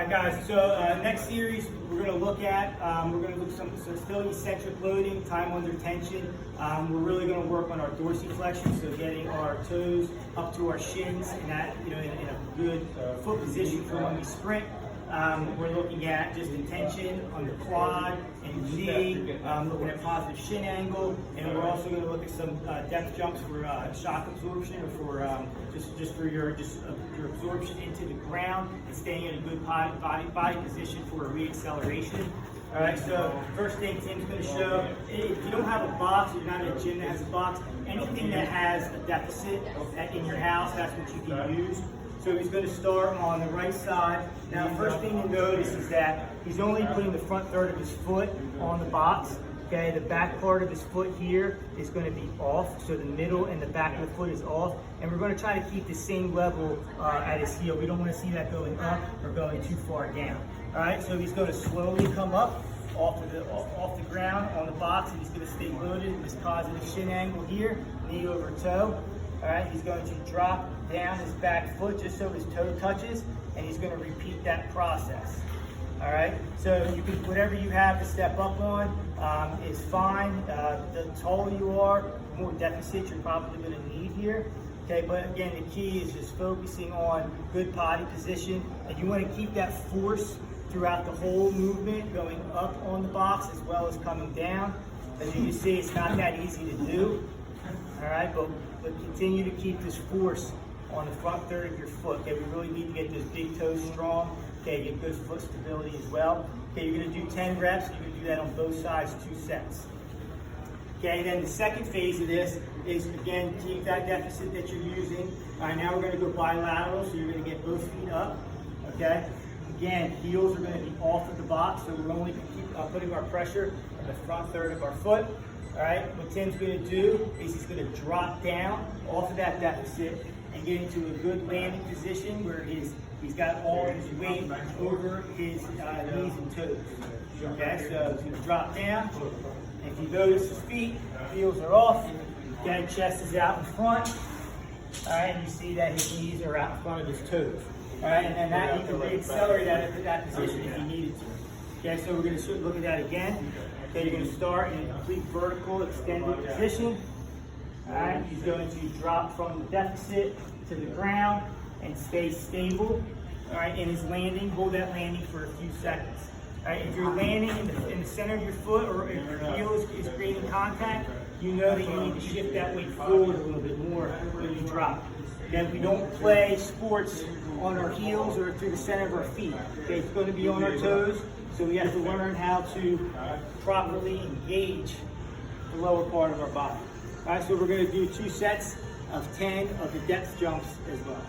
right, guys. So next series we're going to look at some still eccentric loading, time under tension. We're really going to work on our dorsiflexion, so getting our toes up to our shins, and that in a good foot position for when we sprint. We're looking at just the tension on the quad and the knee, looking at positive shin angle, and we're also going to look at some depth jumps for shock absorption, or for just for your absorption into the ground and staying in a good body position for a re-acceleration. All right, so first thing Tim's going to show, if you don't have a box, you're not in a gym that has a box, anything that has a deficit in your house, that's what you can use. So he's going to start on the right side. Now, first thing you notice is that he's only putting the front third of his foot on the box. Okay, the back part of his foot here is going to be off, so the middle and the back of the foot is off, and we're going to try to keep the same level at his heel. We don't want to see that going up or going too far down. All right, so he's going to slowly come up off the ground on the box, and he's going to stay loaded in this positive shin angle here, knee over toe. All right, he's going to drop down his back foot just so his toe touches, and he's going to repeat that process. All right, so you can, whatever you have to step up on is fine. The taller you are, the more deficit you're probably going to need here. Okay, but again, the key is just focusing on good body position, and you want to keep that force throughout the whole movement, going up on the box as well as coming down. As you can see, it's not that easy to do. All right, but continue to keep this force on the front third of your foot. Okay, we really need to get those big toes strong. Okay, get good foot stability as well. Okay, you're going to do 10 reps. You're going to do that on both sides, 2 sets. Okay, then the second phase of this is, again, keep that deficit that you're using. All right, now we're going to go bilateral, so you're going to get both feet up. Okay, again, heels are going to be off of the box, so we're only putting our pressure on the front third of our foot. All right, what Tim's going to do is he's going to drop down off of that deficit and get into a good landing position where he's got all his weight over his knees and toes. Okay, so he's going to drop down. If you notice his feet, heels are off. Okay, chest is out in front. All right, and you see that his knees are out in front of his toes. All right, and then that you can re-accelerate that position if you needed to. Okay, so we're going to look at that again. Okay, you're going to start in a complete vertical extended position. All right, he's going to drop from the deficit to the ground and stay stable. All right, in his landing, hold that landing for a few seconds. All right, if you're landing in the center of your foot, or if your heel is creating contact, you know that you need to shift that weight forward a little bit more when you drop. Again, we don't play sports on our heels or through the center of our feet. Okay, it's going to be on our toes, so we have to learn how to properly engage the lower part of our body. All right, so we're going to do 2 sets of 10 of the depth jumps as well.